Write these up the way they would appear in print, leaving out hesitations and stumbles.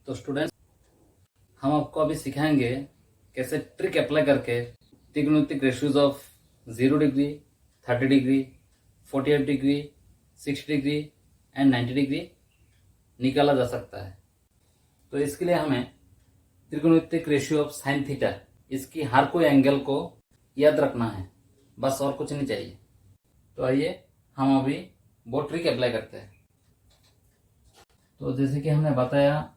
तो स्टूडेंट्स, हम आपको अभी सिखाएंगे कैसे ट्रिक अप्लाई करके त्रिकोणमितिक ratios of 0 degree, 30 degree, 48 degree, 60 degree and 90 degree निकाला जा सकता है। तो इसके लिए हमें त्रिकोणमितिक रेशियो ऑफ साइन थीटा, इसकी हर कोई एंगल को याद रखना है, बस और कुछ नहीं चाहिए। तो आइए हम अभी वो ट्रिक अप्लाई करते हैं। तो जैसे कि हमने बताया,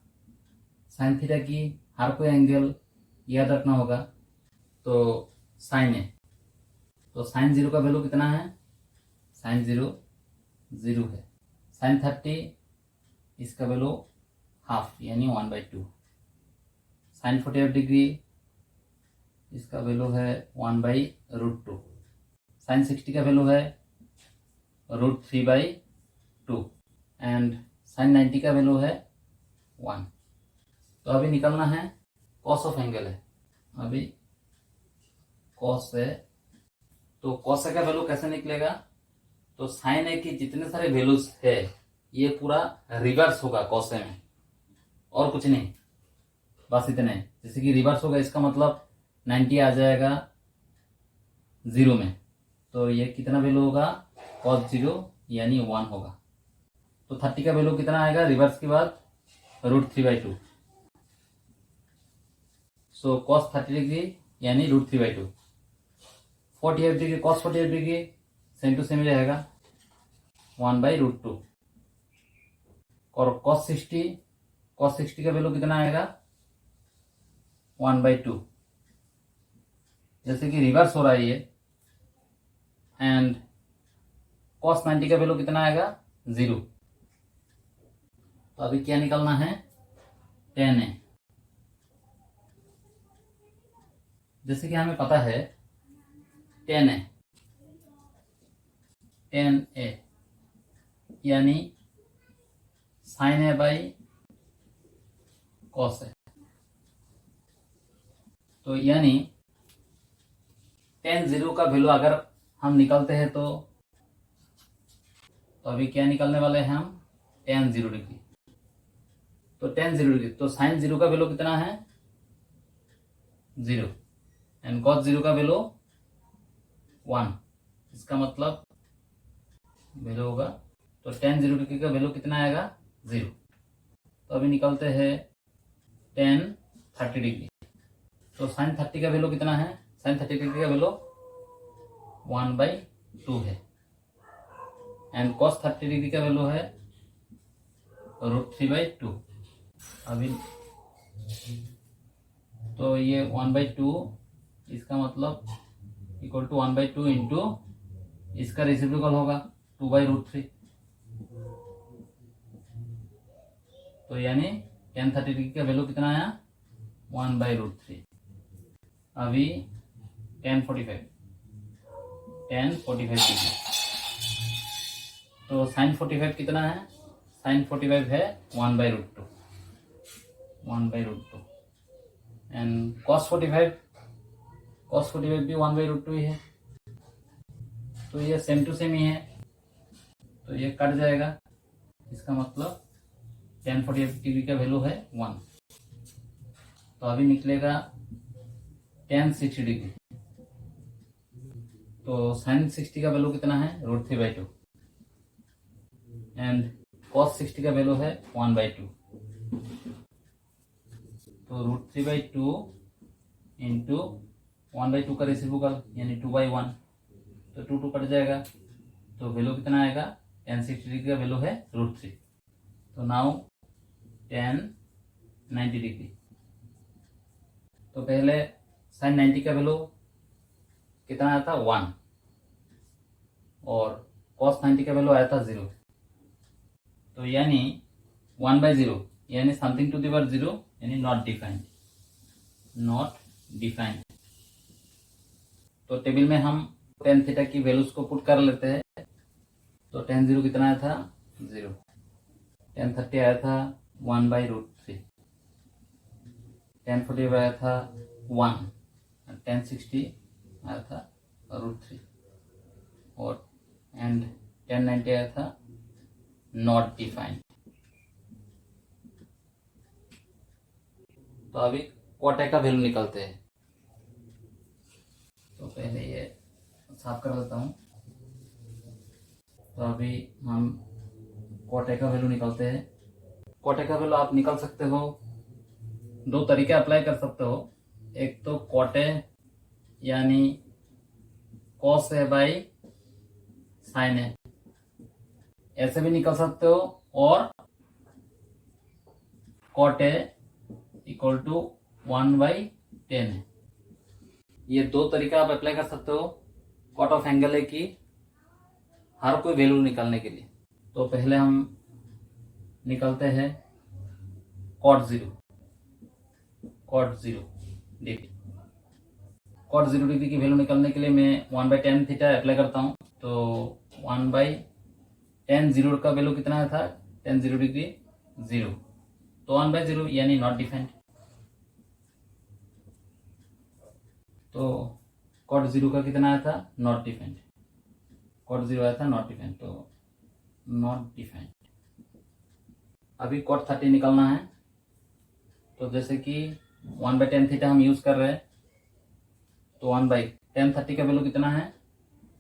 साइन थीटा की हर कोई एंगल याद रखना होगा। तो साइन ए, तो साइन 0 का वैल्यू कितना है? साइन 0 0 है। साइन 30, इसका वैल्यू हाफ यानी 1/2। साइन 48 डिग्री, इसका वैल्यू है 1/√2। साइन 60 का वैल्यू है √3/2 एंड साइन 90 का वैल्यू है 1। तो अभी निकलना है कॉस ऑफ एंगल है। अभी कॉस है, तो कॉस का वैल्यू कैसे निकलेगा? तो साइन ए की जितने सारे वैल्यूज है ये पूरा रिवर्स होगा कॉस ए में, और कुछ नहीं, बस इतने। जैसे कि रिवर्स होगा, इसका मतलब 90 आ जाएगा 0 में, तो ये कितना वैल्यू होगा? कॉस 0 यानी 1 होगा। तो 30 का वैल्यू कितना आएगा रिवर्स के बाद? √3/2। सो कॉस 30 डिग्री यानी √3/2। 48 degree, cos 48 degree same to same ही रहेगा 1/√2। और कॉस 60 का वैल्यू कितना आएगा? 1/2। जैसे कि रिवर्स हो रहा है ये। एंड कॉस 90 का वैल्यू कितना आएगा? 0। तो अभी क्या निकलना है? tan a। जैसे कि हमें पता है tan a यानी sine a by cos a। तो यानी tan 0 का वैल्यू अगर हम निकालते हैं तो अभी क्या निकालने वाले हैं हम? tan 0 degree. तो tan 0 डिग्री, तो साइन 0 का वैल्यू कितना है? 0 एंड कॉस 0 का वैल्यू 1। इसका मतलब वैल्यू होगा, तो tan 0 डिग्री का वैल्यू कितना आएगा? 0। तो अभी निकालते हैं tan 30 डिग्री। तो साइन 30 का वैल्यू कितना है? साइन 30 डिग्री का वैल्यू 1/2 है एंड कॉस 30 डिग्री का वैल्यू है √3/2। अभी तो ये 1/2, इसका मतलब इक्वल टू 1/2 इंटू इसका रेसिप्रोकल होगा 2/√3। तो यानी tan 30 डिग्री का वैल्यू कितना आया? 1/√3। अभी tan 45 डिग्री, तो साइन 45 कितना है? साइन 45 है 1/√2 एंड कॉस 45 भी 1/√2 ही है। तो ये सेम टू सेम ही है, तो ये कट जाएगा। इसका मतलब tan 45 डिग्री का वैल्यू है 1। तो अभी निकलेगा tan 60 डिग्री। तो साइन 60 का वैल्यू कितना है? √3/2 एंड कॉस 60 का वैल्यू है 1/2। तो √3/2 इंटू 1/2 का रेसिप्रोकल यानी 2/1, तो 2 कट जाएगा। तो वैल्यू कितना आएगा? tan 60 डिग्री का वैल्यू है √3। तो नाउ tan 90 डिग्री। तो पहले साइन 90 का वैल्यू कितना आया था? 1 और कॉस 90 का वैल्यू आया था 0। तो यानी 1/0 यानी समथिंग टू द पावर 0 यानी नॉट डिफाइंड। तो टेबल में हम tan थीटा की वैल्यूज को पुट कर लेते हैं। तो tan 0 कितना आया था? 0। tan 30 आया था 1/√3। tan 45 आया था 1। tan 60 आया था √3 और एंड tan 90 आया था नॉट डिफाइंड। तो अभी कॉट ए का वैल्यू निकालते हैं। तो पहले ये साफ कर देता हूँ। तो अभी हम कॉट ए का वैल्यू निकालते हैं। कॉट ए का वैल्यू आप निकाल सकते हो, दो तरीके अप्लाई कर सकते हो। एक तो कॉट ए यानी कॉस ए बाई साइन ए, ऐसे भी निकल सकते हो, और कॉट ए इक्वल टू 1/10 है। ये दो तरीका आप अप्लाई कर सकते हो कॉट ऑफ एंगल ए की हर कोई वैल्यू निकालने के लिए। तो पहले हम निकालते हैं कॉट 0 डिग्री। कॉट 0 डिग्री की वैल्यू निकालने के लिए मैं 1/10 थीटा अप्लाई करता हूँ। तो 1/10 जीरो का वैल्यू कितना था, 10 0 डिग्री 0, तो 1/0 यानी नॉट डिफाइंड। तो कॉट 0 का कितना आया था, नॉट डिफाइंड। कॉट 0 आया था नॉट डिफाइंड, तो नॉट डिफाइंड। अभी कॉट 30 निकालना है। तो जैसे कि 1/10 थीटा हम यूज कर रहे हैं, तो 1/10 30 का वैल्यू कितना है,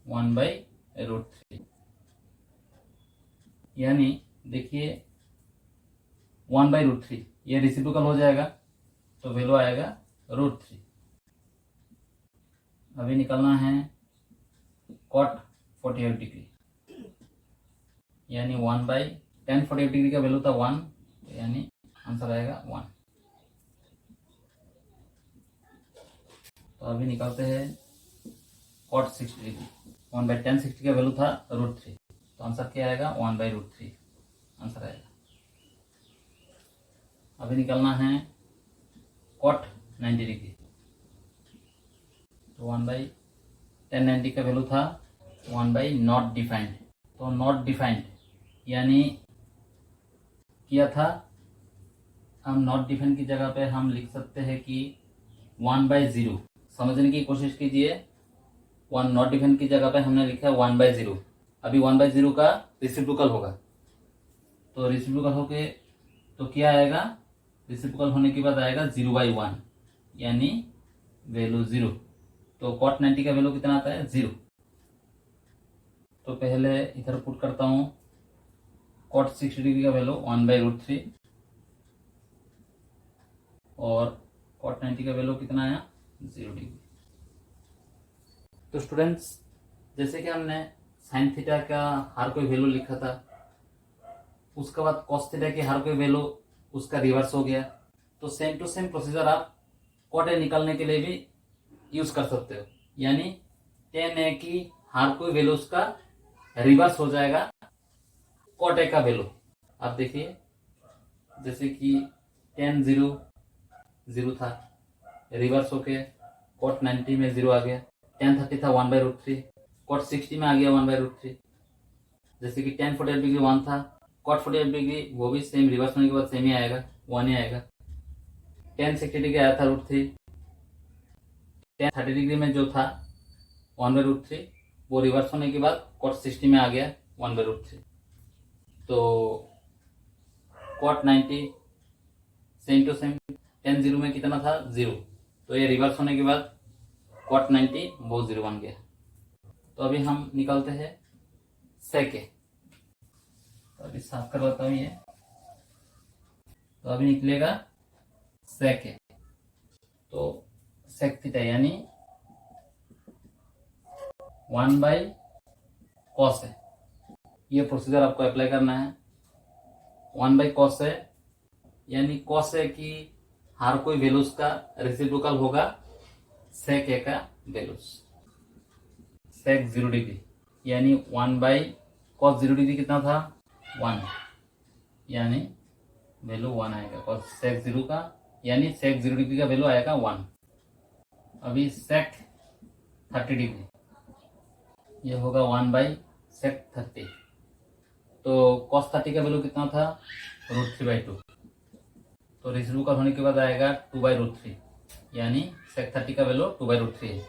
1/√3। यानी देखिए 1/√3 ये रेसिप्रोकल हो जाएगा, तो वैल्यू आएगा √3। अभी निकालना है कॉट 48 डिग्री, यानी 1/10 48 डिग्री का वैल्यू था 1, यानी आंसर आएगा 1। तो अभी निकालते हैं कॉट 60 डिग्री। 1/10 60 का वैल्यू था √3, तो आंसर क्या आएगा, 1/√3 आंसर आएगा। अभी निकालना है कॉट 90 डिग्री। तो 1/10 90 का वैल्यू था 1/नॉट डिफाइंड। तो नॉट डिफाइंड यानी किया था, हम नॉट डिफाइंड की जगह पे हम लिख सकते हैं कि 1/0। समझने की कोशिश कीजिए, 1 नॉट डिफाइंड की जगह पे हमने लिखा है 1/0। अभी 1/0 का रेसिप्रोकल होगा, तो रेसिप्रोकल होके तो क्या आएगा, रेसिप्रोकल होने के बाद आएगा 0/1 यानी वैल्यू 0। तो कॉट 90 का वैल्यू कितना आता है, 0। तो पहले इधर पुट करता हूँ कॉट 60 डिग्री का वैल्यू 1/√3, और कॉट 90 का वैल्यू कितना आया, 0 डिग्री। तो स्टूडेंट्स, जैसे कि हमने साइन थीटा का हर कोई वैल्यू लिखा था, उसके बाद कॉस थीटा की हर कोई वैल्यू उसका रिवर्स हो गया। तो सेम टू सेम प्रोसीजर आप कॉट ए निकालने के लिए भी यूज कर सकते हो, यानी tan ए की हर कोई वैल्यू उसका रिवर्स हो जाएगा कॉट ए का वैल्यू। आप देखिए जैसे कि tan 0 0 था, रिवर्स होके कॉट 90 में 0 आ गया। tan 30 था 1/√3, कॉट 60 में आ गया 1/√3। जैसे कि tan 48 डिग्री 1 था, कॉट 48 डिग्री वो भी सेम रिवर्स होने के बाद सेम ही आएगा, 1 ही आएगा। tan 60 डिग्री आया था √3, tan 30 डिग्री में जो था 1/√3 वो रिवर्स होने के बाद कॉट 60 में आ गया 1/√3। तो cot 90 same to same tan 0 में कितना था, 0, तो ये रिवर्स होने के बाद कॉट 90 वो 0 बन गया। तो अभी हम निकालते हैं सेक ए। तो अभी साफ करवाता हूँ ये। तो अभी निकलेगा सेक ए। तो सेक थीटा यानी 1/cos ए, ये प्रोसीजर आपको अप्लाई करना है। 1/cos ए यानी cos ए की हर कोई वैल्यूज का रेसिप्रोकल होगा सेक ए का वैल्यूज। सेक 0 डिग्री यानी 1/cos 0 डिग्री कितना था, 1, यानी वैल्यू 1 आएगा। और सेक 0 का यानी सेक 0 डिग्री का वैल्यू आएगा 1। अभी सेक 30 डिग्री ये होगा 1/सेक 30। तो cos 30 का वैल्यू कितना था, √3/2। तो रेसिप्रोकल होने के बाद आएगा 2/√3, यानी सेक 30 का वैल्यू 2/√3 है।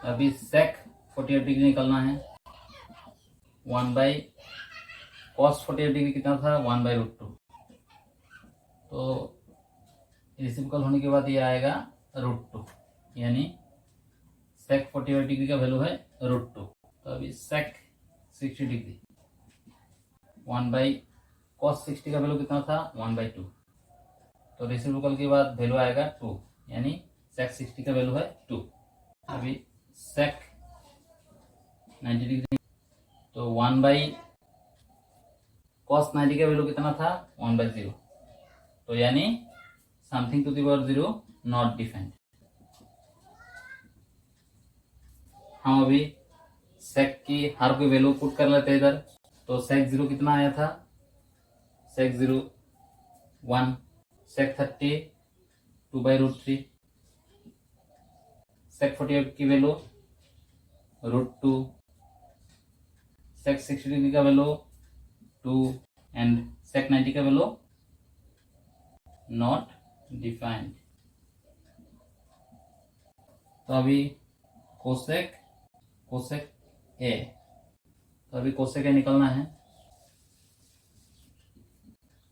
अभी सेक 48 डिग्री निकलना है। 1/cos 48 डिग्री कितना था, 1/√2। तो रेसिप्रोकल होने के बाद ये आएगा √2, यानी सेक 45 डिग्री का वैल्यू है √2। तो अभी सेक 60 डिग्री 1/cos 60 का वैल्यू कितना था 1/2। तो रेसिप्रोकल के बाद वैल्यू आएगा 2, यानी सेक 60 का वैल्यू है 2। अभी सेक 90 डिग्री, तो 1/cos 90 का वैल्यू कितना था 1/0। तो यानी something to the power 0 not defined. हम अभी सेक की हर कोई वैल्यू पुट कर लेते हैं इधर। तो सेक 0 कितना आया था, सेक 0 1, सेक 30 2/√3, सेक 48 की वैल्यू √2, सेक 60 डिग्री का वैल्यू 2 एंड सेक 90 का वैल्यू नॉट डिफाइंड। तो अभी कोसेक ए, तो अभी कोसेक ए निकलना है।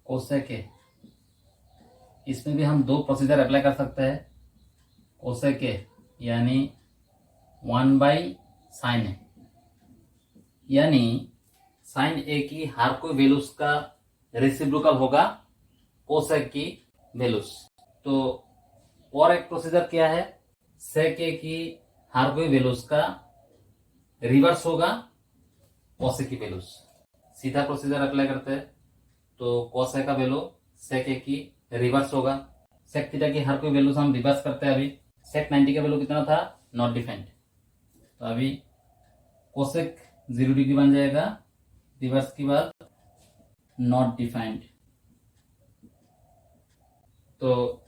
कोसेक ए, इसमें भी हम 2 प्रोसीजर अप्लाई कर सकते हैं। कोसेक ए यानी 1/sin ए, यानी साइन ए की हर कोई वैल्यूज का रेसिप्रोकल होगा कोसेक की वैल्यूज। तो और एक प्रोसीजर क्या है, सेक ए की हर कोई वैल्यूज का रिवर्स होगा कोसेक की वैल्यूज। सीधा प्रोसीजर अप्लाई करते हैं तो कोसेक का वैल्यू सेक ए की रिवर्स होगा। सेक थीटा की हर कोई वैल्यूज हम रिवर्स करते हैं। अभी सेक 90 का वैल्यू कितना था नॉट डिफाइंड। तो अभी कोसेक 0 डिग्री बन जाएगा, रिवर्स के बाद नॉट डिफाइंड। तो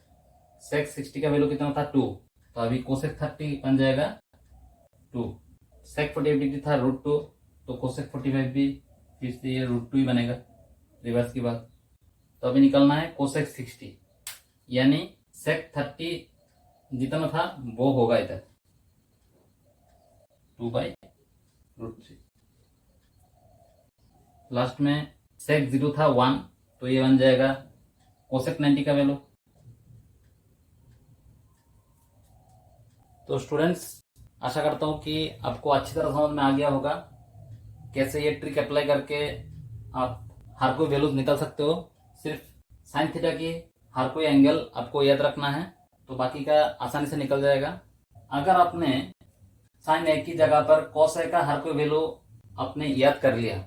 सेक 60 का वैल्यू कितना था 2, तो अभी कोसेक 30 बन जाएगा 2। सेक 48 डिग्री था √2, तो कोसेक 45 भी फिर से ये √2 ही बनेगा रिवर्स के बाद। तो अभी निकलना है कोसेक 60, यानी सेक 30 जितना था वो होगा इधर 2/√3। लास्ट में सेक 0 था 1, तो ये बन जाएगा कोसेक 90 का वैल्यू। तो स्टूडेंट्स, आशा करता हूं कि आपको अच्छी तरह समझ में आ गया होगा कैसे ये ट्रिक अप्लाई करके आप हर कोई वैल्यूज निकाल सकते हो। सिर्फ साइन थीटा की हर कोई एंगल आपको याद रखना है, तो बाकी का आसानी से निकल जाएगा। अगर आपने साइन ए की जगह पर कॉस ए का हर कोई वैल्यू आपने याद कर लिया,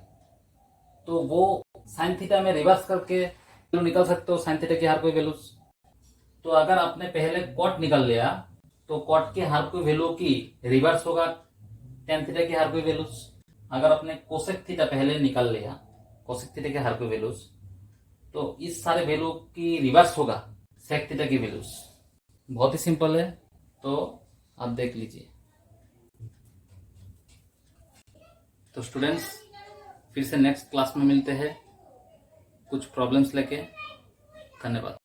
तो वो साइन थीटा में रिवर्स करके निकल सकते हो साइन थीटा की हर कोई वैल्यूज। तो अगर आपने पहले कॉट निकाल लिया, तो कॉट के हर कोई वैल्यू की रिवर्स होगा टेन थीटा की हर कोई वैल्यूज। अगर आपने कोसेक थीटा पहले निकाल लिया, कोसेक थीटा के हर कोई वैल्यूज, तो इस सारे वैल्यू की रिवर्स होगा सेक थीटा की वैल्यूज। बहुत ही सिंपल है, तो आप देख लीजिए। तो स्टूडेंट्स, फिर से नेक्स्ट क्लास में मिलते हैं कुछ प्रॉब्लम्स लेके। धन्यवाद।